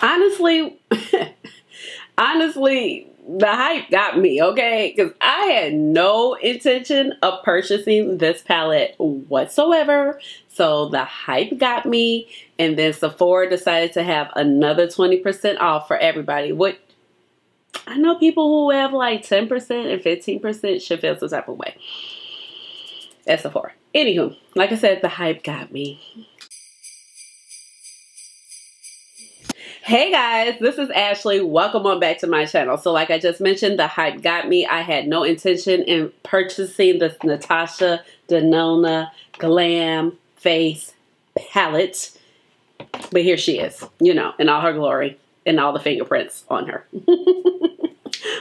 Honestly, honestly, the hype got me, okay? Because I had no intention of purchasing this palette whatsoever. So the hype got me. And then Sephora decided to have another 20% off for everybody. What I know people who have like 10% and 15% should feel some type of way at Sephora. Anywho, like I said, the hype got me. Hey guys, this is Ashley. Welcome on back to my channel. So like I just mentioned, the hype got me. I had no intention in purchasing this Natasha Denona Glam Face Palette. But here she is, you know, in all her glory and all the fingerprints on her.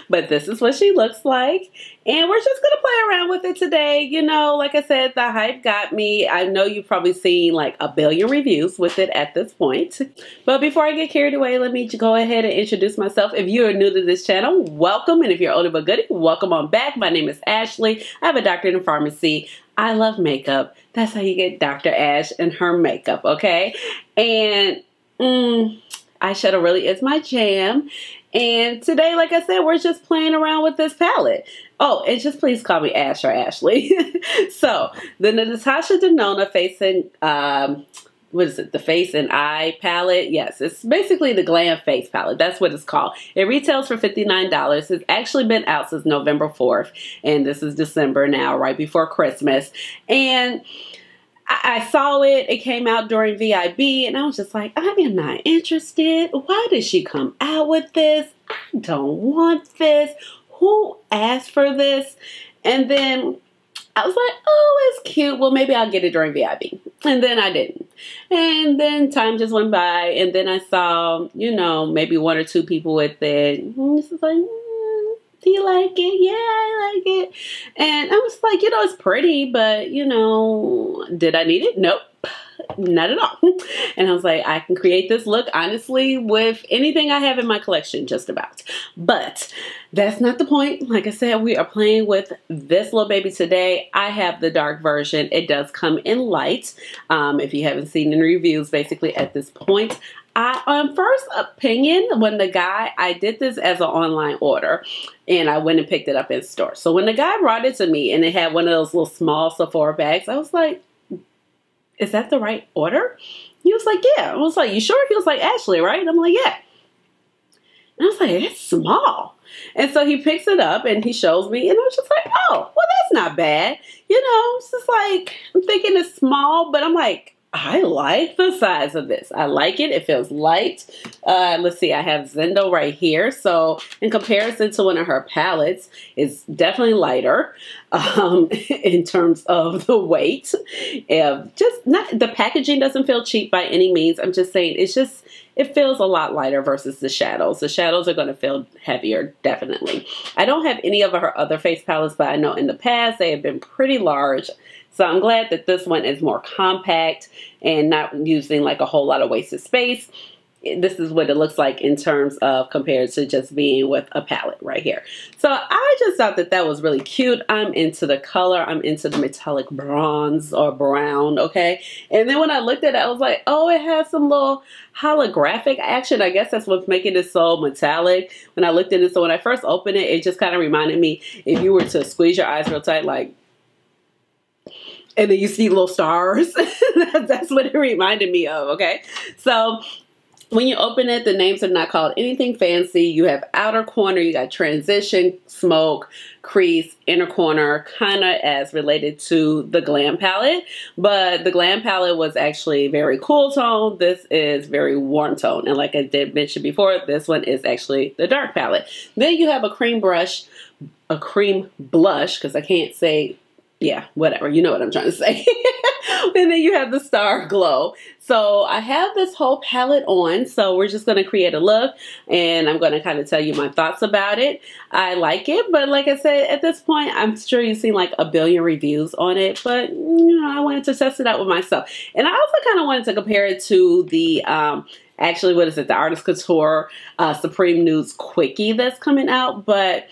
But this is what she looks like. And we're just going to play around with it today. You know, like I said, the hype got me. I know you've probably seen like a billion reviews with it at this point. But before I get carried away, let me go ahead and introduce myself. If you are new to this channel, welcome. And if you're older but goodie, welcome on back. My name is Ashley. I have a doctorate in pharmacy. I love makeup. That's how you get Dr. Ash and her makeup, okay? And eyeshadow really is my jam. And today, like I said, we're just playing around with this palette. Oh, and just please call me Ash or Ashley. So, the Natasha Denona Face and, what is it? The Face and I palette. Yes, it's basically the Glam Face Palette. That's what it's called. It retails for $59. It's actually been out since November 4th. And this is December now, right before Christmas. And I saw it. It came out during VIB, and I was just like, I am not interested. Why did she come out with this? I don't want this. Who asked for this? And then I was like, oh, it's cute. Well, maybe I'll get it during VIB. And then I didn't. And then time just went by, and then I saw, you know, maybe one or two people with it. And this is like, do you like it? Yeah, I like it. And I was like, you know, it's pretty, but, you know, did I need it? Nope. Not at all. And I was like, I can create this look, honestly, with anything I have in my collection, just about. But that's not the point. Like I said, we are playing with this little baby today. I have the dark version. It does come in light. If you haven't seen any reviews, basically at this point, on first opinion, when the guy, I did this as an online order and I went and picked it up in store. So when the guy brought it to me and it had one of those little small Sephora bags, I was like, is that the right order? He was like, yeah. I was like, you sure? He was like, Ashley, right? And I'm like, yeah. And I was like, it's small. And so he picks it up and he shows me and I was just like, oh, well, that's not bad. You know, it's just like, I'm thinking it's small, but I'm like, I like the size of this. I like it. It feels light. Let's see. I have Zendo right here. So in comparison to one of her palettes, it's definitely lighter in terms of the weight. Just not the packaging doesn't feel cheap by any means. I'm just saying it's just, it feels a lot lighter versus the shadows. The shadows are going to feel heavier, definitely. I don't have any of her other face palettes, but I know in the past they have been pretty large. So I'm glad that this one is more compact and not using like a whole lot of wasted space. This is what it looks like in terms of compared to just being with a palette right here. So I just thought that that was really cute. I'm into the color. I'm into the metallic bronze or brown, okay? And then when I looked at it, I was like, oh, it has some little holographic action. I guess that's what's making it so metallic. When I looked at it, so when I first opened it, it just kind of reminded me, if you were to squeeze your eyes real tight, like, and then you see little stars. That's what it reminded me of, okay? So when you open it, the names are not called anything fancy. You have outer corner, you got transition, smoke, crease, inner corner, kind of as related to the Glam palette. But the Glam palette was actually very cool tone. This is very warm tone. And like I did mention before, this one is actually the dark palette. Then you have a cream blush, because I can't say, yeah, whatever. You know what I'm trying to say. And then you have the Star Glow. So I have this whole palette on. So we're just going to create a look. And I'm going to kind of tell you my thoughts about it. I like it. But like I said, at this point, I'm sure you've seen like a billion reviews on it. But, you know, I wanted to test it out with myself. And I also kind of wanted to compare it to the actually, what is it? The Artist Couture Supreme Nudes Quickie that's coming out. But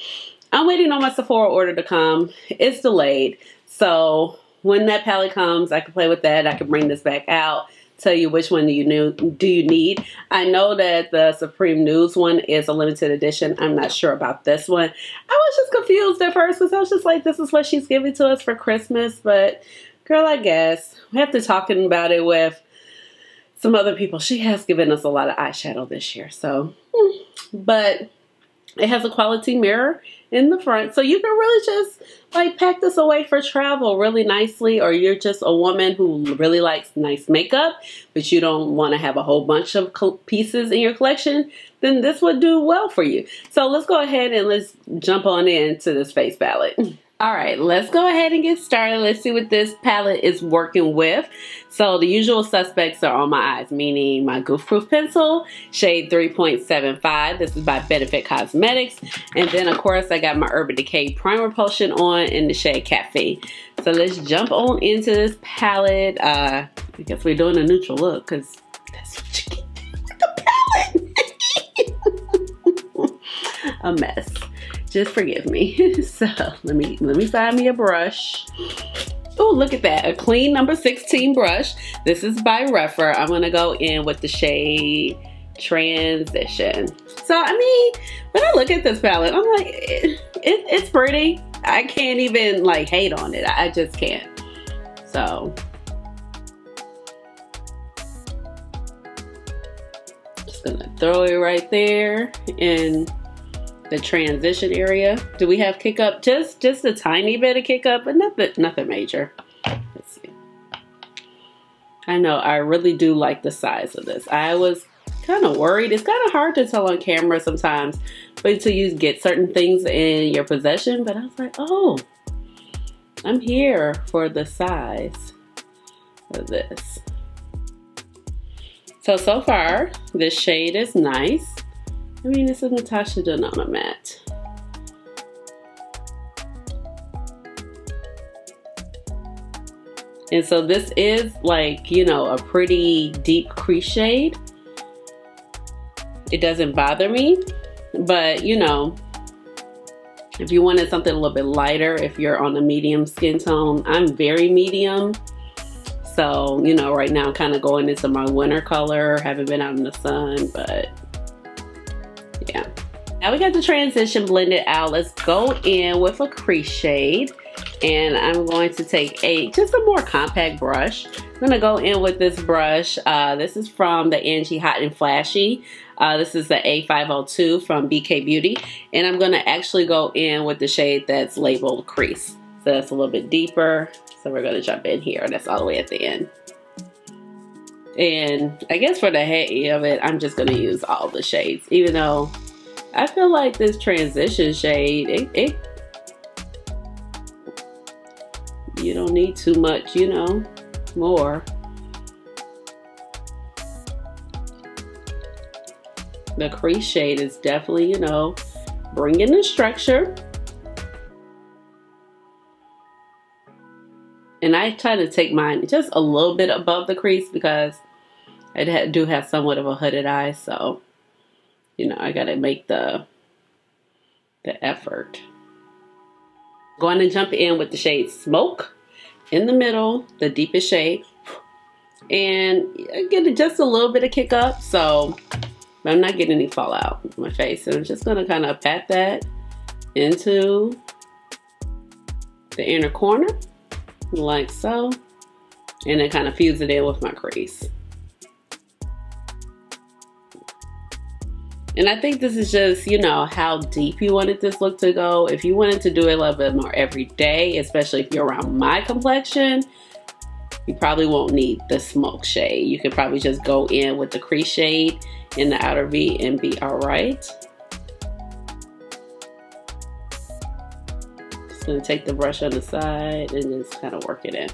I'm waiting on my Sephora order to come. It's delayed. So when that palette comes, I can play with that. I can bring this back out. tell you which one do you need. I know that the Supreme Nudes one is a limited edition. I'm not sure about this one. I was just confused at first because I was just like, this is what she's giving to us for Christmas. But girl, I guess we have to talk about it with some other people. She has given us a lot of eyeshadow this year. So, but it has a quality mirror in the front, so you can really just like pack this away for travel really nicely, or you're just a woman who really likes nice makeup but you don't want to have a whole bunch of pieces in your collection, then this would do well for you. So let's go ahead and let's jump on into this face palette. All right, let's go ahead and get started. Let's see what this palette is working with. So the usual suspects are on my eyes, meaning my Goof Proof Pencil, shade 3.75. This is by Benefit Cosmetics. And then, of course, I got my Urban Decay Primer Potion on in the shade Cafe. So let's jump on into this palette. I guess we're doing a neutral look because that's what you get with the palette. A mess. Just forgive me. So let me find me a brush. Oh, look at that. A clean number 16 brush. This is by Rephr. I'm going to go in with the shade Transition. So, I mean, when I look at this palette, I'm like, it's pretty. I can't even like hate on it. I just can't. So, just going to throw it right there in the transition area. Do we have kick up? Just a tiny bit of kick up, but nothing major. Let's see. I know I really do like the size of this. I was kind of worried. It's kind of hard to tell on camera sometimes, but until you get certain things in your possession. But I was like, oh, I'm here for the size of this. So far, this shade is nice. I mean, this is Natasha Denona Matte. And so this is like, you know, a pretty deep crease shade. It doesn't bother me, but you know, if you wanted something a little bit lighter, if you're on a medium skin tone, I'm very medium. So, you know, right now I'm kind of going into my winter color, haven't been out in the sun, but yeah. Now we got the transition blended out. Let's go in with a crease shade. And I'm going to take just a more compact brush. I'm going to go in with this brush. This is from the Angie Hot and Flashy. This is the A502 from BK Beauty. And I'm going to actually go in with the shade that's labeled Crease. So that's a little bit deeper. So we're going to jump in here. That's all the way at the end. And I guess for the head of it, I'm just going to use all the shades. Even though I feel like this transition shade, you don't need too much, you know, more. The crease shade is definitely, you know, bringing the structure. And I try to take mine just a little bit above the crease because I do have somewhat of a hooded eye. So, you know, I got to make the effort. Going to jump in with the shade Smoke in the middle, the deepest shade. And I get just a little bit of kick up. So I'm not getting any fallout on my face. And I'm just going to kind of pat that into the inner corner. Like so, and then kind of fuse it in with my crease. And I think this is just, you know, how deep you wanted this look to go. If you wanted to do it a little bit more every day, especially if you're around my complexion, you probably won't need the Smoke shade. You could probably just go in with the crease shade in the outer V and be all right. Gonna take the brush on the side and just kind of work it in.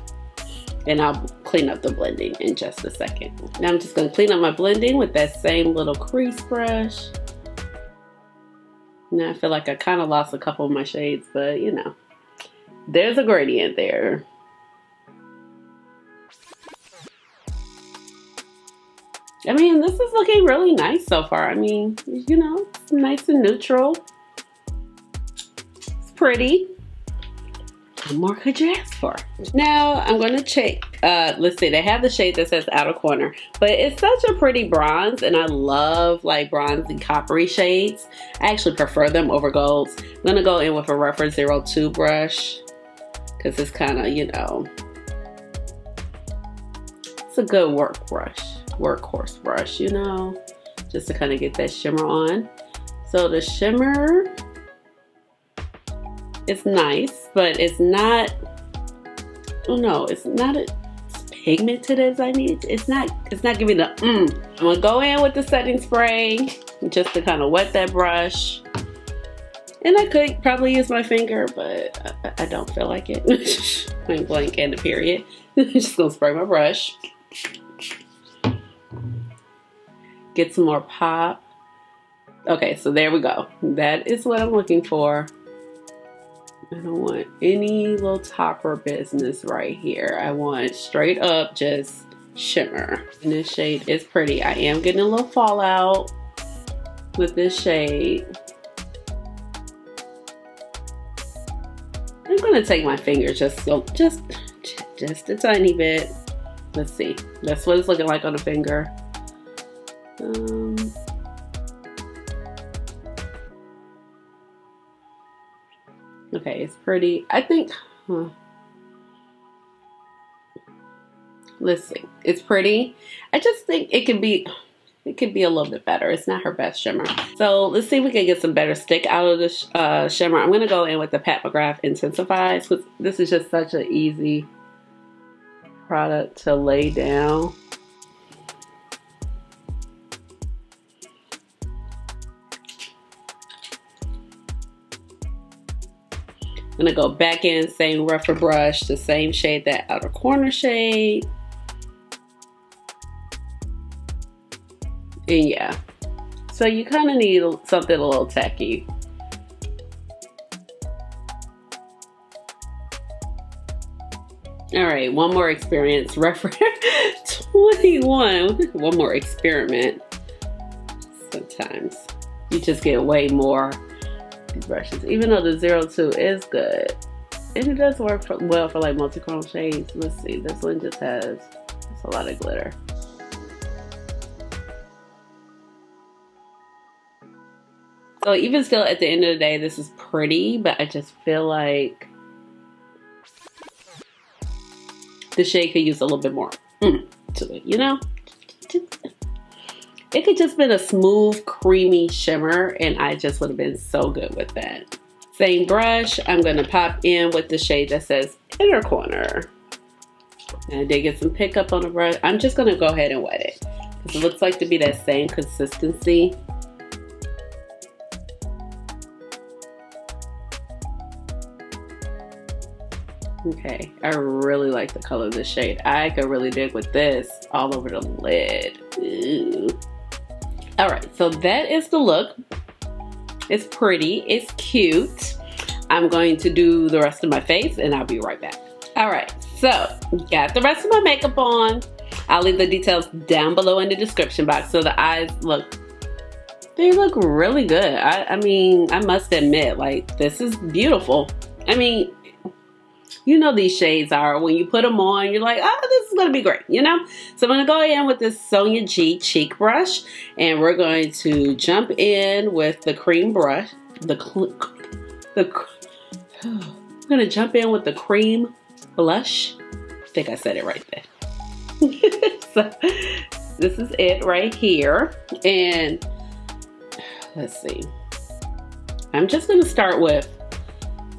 And I'll clean up the blending in just a second. Now I'm just gonna clean up my blending with that same little crease brush. Now I feel like I kind of lost a couple of my shades, but you know, there's a gradient there. I mean, this is looking really nice so far. I mean, you know, it's nice and neutral. It's pretty. What more could you ask for? Now I'm going to check. Let's see. They have the shade that says Outer Corner, but it's such a pretty bronze, and I love like bronzy coppery shades. I actually prefer them over golds. I'm going to go in with a rougher 02 brush because it's kind of, you know, it's a good workhorse brush, you know, just to kind of get that shimmer on. So the shimmer is nice, but it's not, oh no, it's not as pigmented as I need. It's not giving the I'm gonna go in with the setting spray just to kind of wet that brush. And I could probably use my finger, but I don't feel like it. Point blank and a period. Just gonna spray my brush. Get some more pop. Okay, so there we go. That is what I'm looking for. I don't want any little topper business right here. I want straight up just shimmer. And this shade is pretty. I am getting a little fallout with this shade. I'm gonna take my finger just a tiny bit. Let's see. That's what it's looking like on the finger. Okay, it's pretty. I think, let's see. It's pretty. I just think it could be a little bit better. It's not her best shimmer. So let's see if we can get some better stick out of this shimmer. I'm going to go in with the Pat McGrath Intensifies, because this is just such an easy product to lay down. I'm gonna go back in, same rougher brush, the same shade, that Outer Corner shade. And yeah, so you kind of need something a little tacky. All right, one more experience. Reference 21. One more experiment. Sometimes you just get way more these brushes, even though the 02 is good, and it does work well for like multi-chrome shades. Let's see, this one just has a lot of glitter. So even still, at the end of the day, this is pretty, but I just feel like the shade could use a little bit more to it, you know? It could just been a smooth, creamy shimmer, and I just would have been so good with that. Same brush, I'm gonna pop in with the shade that says Inner Corner. And I did get some pickup on the brush. I'm just gonna go ahead and wet it, because it looks like to be that same consistency. Okay, I really like the color of this shade. I could really dig with this all over the lid. Ooh. All right, so that is the look. It's pretty, it's cute. I'm going to do the rest of my face and I'll be right back. All right, so got the rest of my makeup on. I'll leave the details down below in the description box. So the eyes they look really good. I mean, I must admit, like, this is beautiful. I mean, you know these shades are, when you put them on, you're like, oh, this is going to be great, you know? So I'm going to go in with this Sonia G cheek brush, and we're going to jump in with the cream brush. I'm going to jump in with the cream blush. I think I said it right there. So this is it right here. And let's see. I'm just going to start with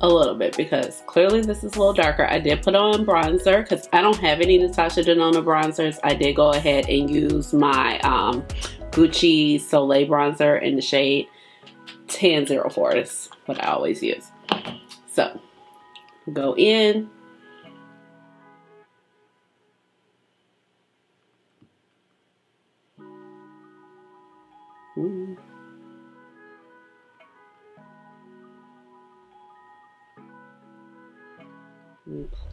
a little bit, because clearly this is a little darker. I did put on bronzer because I don't have any Natasha Denona bronzers. I did go ahead and use my Gucci Soleil bronzer in the shade 1004. That's what I always use. So go in.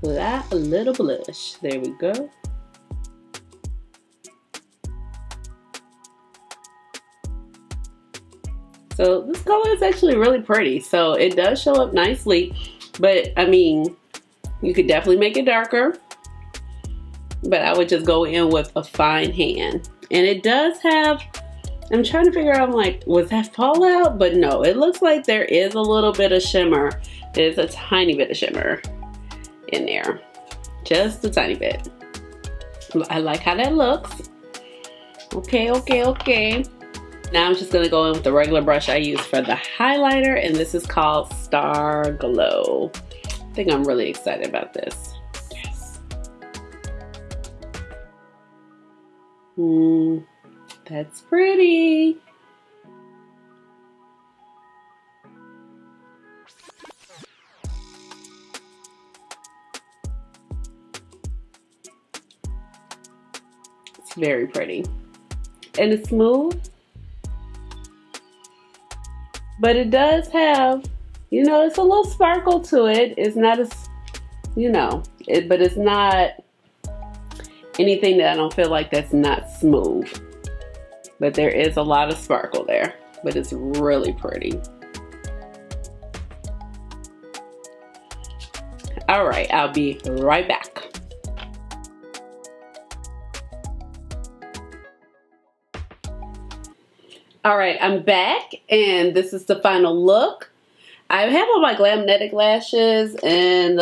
Apply a little blush. There we go. So this color is actually really pretty. So it does show up nicely, but I mean, You could definitely make it darker, but I would just go in with a fine hand. And it does have, I'm trying to figure out, I'm like, was that fallout? But no, it looks like there is a little bit of shimmer. There's a tiny bit of shimmer in there. Just a tiny bit. I like how that looks. Okay, okay, okay. Now I'm just gonna go in with the regular brush I use for the highlighter, and this is called Star Glow. I think I'm really excited about this. Yes. That's pretty. It's very pretty. And it's smooth. But it does have, you know, it's a little sparkle to it. It's not as, you know, but it's not anything that I don't feel like that's not smooth. But there is a lot of sparkle there, but it's really pretty. All right, I'll be right back. All right, I'm back, and this is the final look. I have on my Glamnetic lashes and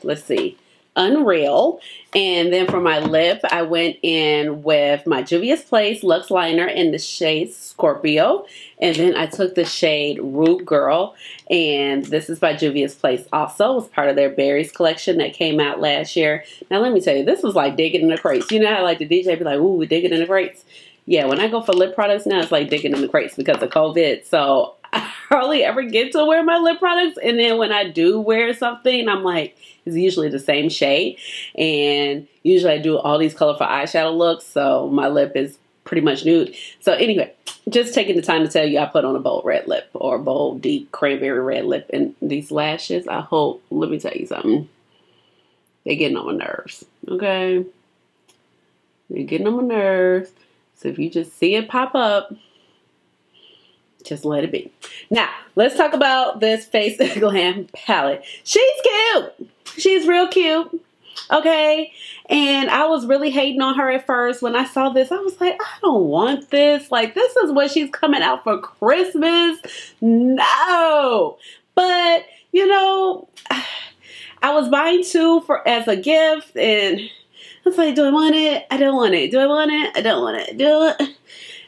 let's see, Unreal. And then for my lip, I went in with my Juvia's Place Luxe Liner in the shade Scorpio. And then I took the shade Rude Girl, and this is by Juvia's Place also. It was part of their Berries collection that came out last year. Now let me tell you, this was like digging in the crates. You know how like the DJ be like, ooh, we're digging in the crates? Yeah, when I go for lip products now, it's like digging in the crates because of COVID. So I hardly ever get to wear my lip products. And then when I do wear something, I'm like, it's usually the same shade. And usually I do all these colorful eyeshadow looks. So my lip is pretty much nude. So anyway, just taking the time to tell you I put on a bold red lip or bold deep cranberry red lip. And these lashes, I hope, let me tell you something. They're getting on my nerves. Okay? They're getting on my nerves. So if you just see it pop up, just let it be. Now, let's talk about this Face Glam palette. She's cute. She's real cute. Okay? And I was really hating on her at first. When I saw this, I was like, I don't want this. Like, this is what she's coming out for Christmas. No. But, you know, I was buying two as a gift, and I was like, do I want it? I don't want it. Do I want it? I don't want it. Do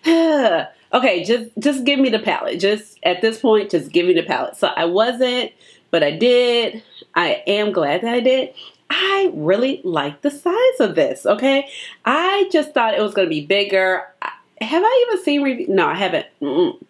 it? Okay, just give me the palette. Just at this point, just give me the palette. So I wasn't, but I did. I am glad that I did. I really like the size of this, okay? I just thought it was going to be bigger. Have I even seen reviews? No, I haven't.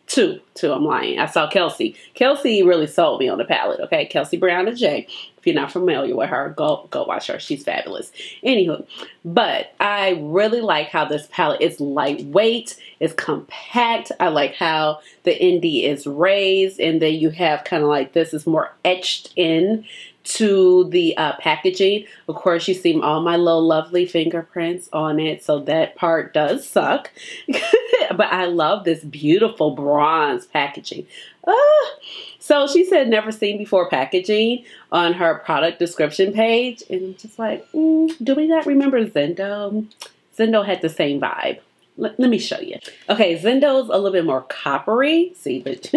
Two, I'm lying. I saw Kelsey. Kelsey really sold me on the palette, okay? Kelsey Brown and Jay. If you're not familiar with her, go watch her. She's fabulous. Anywho, but I really like how this palette is lightweight. It's compact. I like how the indie is raised, and then you have kind of like this is more etched in to the packaging. Of course, you see all my little lovely fingerprints on it, so that part does suck. But I love this beautiful bronze packaging. So she said never seen before packaging on her product description page, and I'm just like, do we not remember Zendo? Zendo had the same vibe. Let me show you. Okay, Zendo's a little bit more coppery. See, but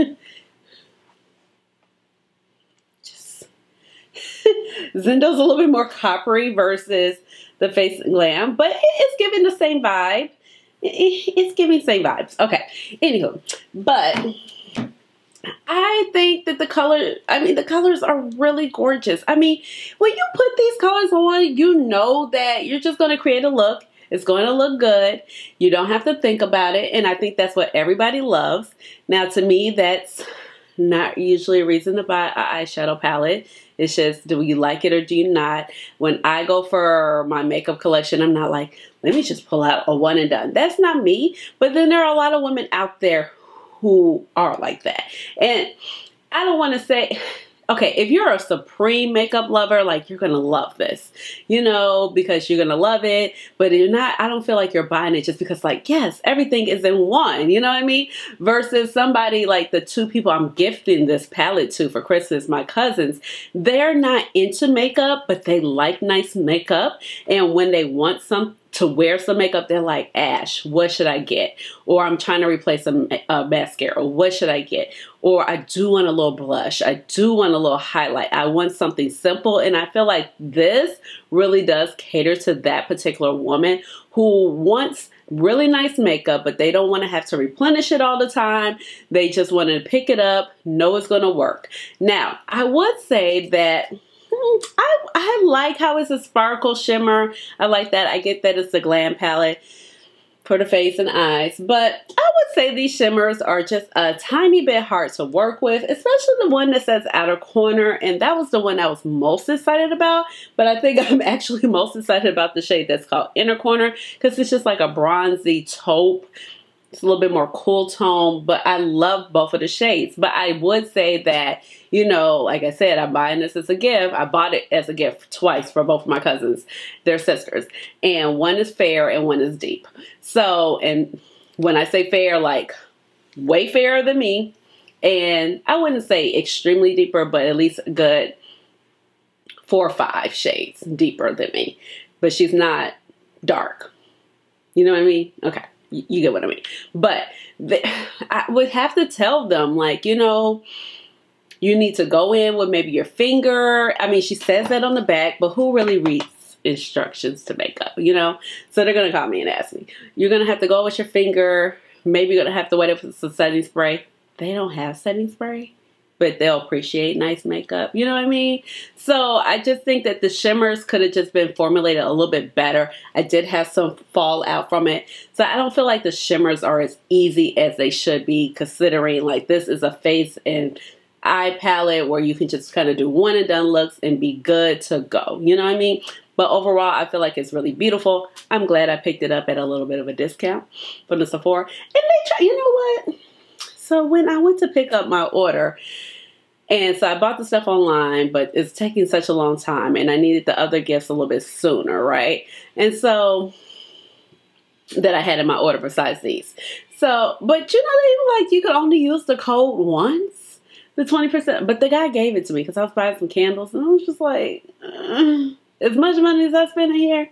Zendo's a little bit more coppery versus the Face Glam, but it's giving the same vibe. It's giving the same vibes. Okay, anywho, but I think that the colors are really gorgeous. I mean, when you put these colors on, you know that you're just going to create a look. It's going to look good. You don't have to think about it, and I think that's what everybody loves. Now, to me, that's not usually a reason to buy an eyeshadow palette. It's just, do you like it or do you not? When I go for my makeup collection, I'm not like, let me just pull out a one and done. That's not me. But then there are a lot of women out there who are like that. And I don't want to say, okay, if you're a supreme makeup lover, like, you're gonna love this, you know, because you're gonna love it. But you're not, I don't feel like you're buying it just because, like, yes, everything is in one, you know what I mean? Versus somebody like the two people I'm gifting this palette to for Christmas, my cousins, they're not into makeup, but they like nice makeup. And when they want some to wear some makeup, they're like, Ash, what should I get? Or I'm trying to replace a mascara. What should I get? Or I do want a little blush. I do want a little highlight. I want something simple. And I feel like this really does cater to that particular woman who wants really nice makeup, but they don't want to have to replenish it all the time. They just want to pick it up, know it's going to work. Now, I would say that I like how it's a sparkle shimmer. I like that. I get that it's the Glam palette for the face and eyes. But I would say these shimmers are just a tiny bit hard to work with, especially the one that says outer corner. And that was the one I was most excited about. But I think I'm actually most excited about the shade that's called inner corner, because it's just like a bronzy taupe. It's a little bit more cool tone, but I love both of the shades. But I would say that, you know, like I said, I'm buying this as a gift. I bought it as a gift twice for both of my cousins. They're sisters. And one is fair and one is deep. So, and when I say fair, like way fairer than me. And I wouldn't say extremely deeper, but at least a good 4 or 5 shades deeper than me. But she's not dark. You know what I mean? Okay. You get what I mean. But I would have to tell them, like, you know, you need to go in with maybe your finger. I mean, she says that on the back, but who really reads instructions to makeup, you know? So they're going to call me and ask me. You're going to have to go with your finger. Maybe you're going to have to wait for some setting spray. They don't have setting spray, but they'll appreciate nice makeup. You know what I mean? So I just think that the shimmers could have just been formulated a little bit better. I did have some fallout from it. So I don't feel like the shimmers are as easy as they should be, considering like this is a face and eye palette where you can just kind of do one and done looks and be good to go. You know what I mean? But overall, I feel like it's really beautiful. I'm glad I picked it up at a little bit of a discount from the Sephora. And they try, you know what? So when I went to pick up my order, and so I bought the stuff online, but it's taking such a long time, and I needed the other gifts a little bit sooner, right? And so that I had in my order besides these. So, but you know, they were like, you could only use the code once, the 20%. But the guy gave it to me because I was buying some candles, and I was just like, as much money as I spent in here.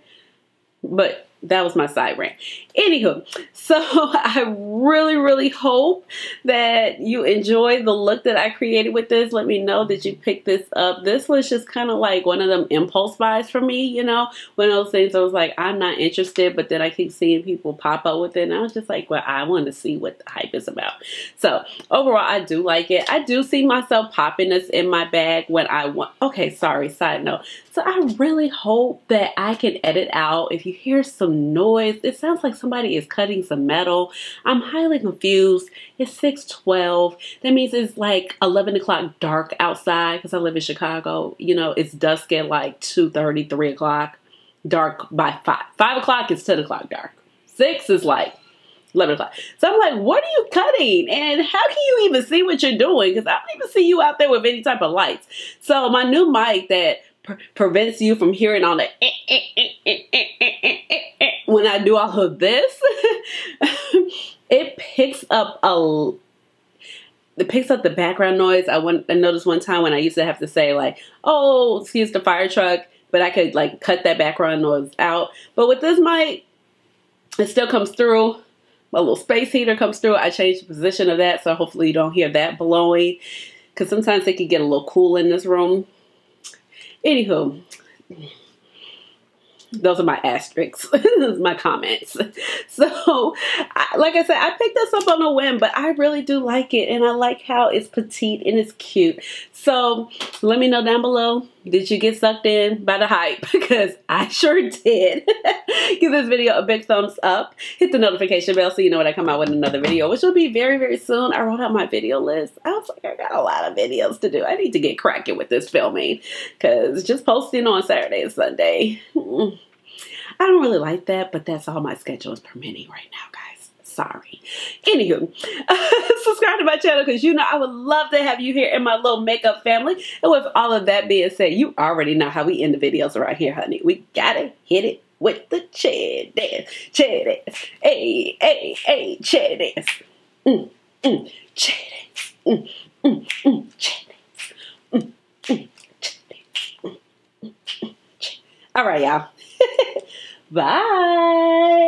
But that was my side rant. Anywho, so I really, really hope that you enjoy the look that I created with this. Let me know that you picked this up. This was just kind of like one of them impulse buys for me, you know, one of those things I was like, I'm not interested, but then I keep seeing people pop up with it, and I was just like, well, I want to see what the hype is about. So overall, I do like it. I do see myself popping this in my bag when I want. Okay, sorry, side note. So I really hope that I can edit out if you hear some noise. It sounds like somebody is cutting some metal. I'm highly confused. It's 6:12. That means it's like 11 o'clock dark outside because I live in Chicago. You know, it's dusk at like 2:30, 3 o'clock. Dark by 5. 5 o'clock is 10 o'clock dark. 6 is like 11 o'clock. So I'm like, what are you cutting? And how can you even see what you're doing? Because I don't even see you out there with any type of lights. So my new mic that prevents you from hearing all the when I do all of this, it picks up the background noise. I noticed one time when I used to have to say like, oh, excuse the fire truck, but I could like cut that background noise out. But with this mic, it still comes through. My little space heater comes through. I changed the position of that, so hopefully you don't hear that blowing, because sometimes it can get a little cool in this room. Anywho, those are my asterisks, my comments. So, like I said, I picked this up on a whim, but I really do like it. And I like how it's petite and it's cute. So, let me know down below, did you get sucked in by the hype? Because I sure did. Give this video a big thumbs up. Hit the notification bell so you know when I come out with another video, which will be very, very soon. I wrote out my video list. I was like, I got a lot of videos to do. I need to get cracking with this filming, because just posting on Saturday and Sunday, I don't really like that, but that's all my schedule is permitting right now, guys. Sorry. Anywho, subscribe to my my channel because you know I would love to have you here in my little makeup family. And with all of that being said, you already know how we end the videos around here, honey. We gotta hit it with the chair dance. Chair dance. Hey, hey, hey, chair dance. Chair dance. Chair dance. All right, y'all. Bye.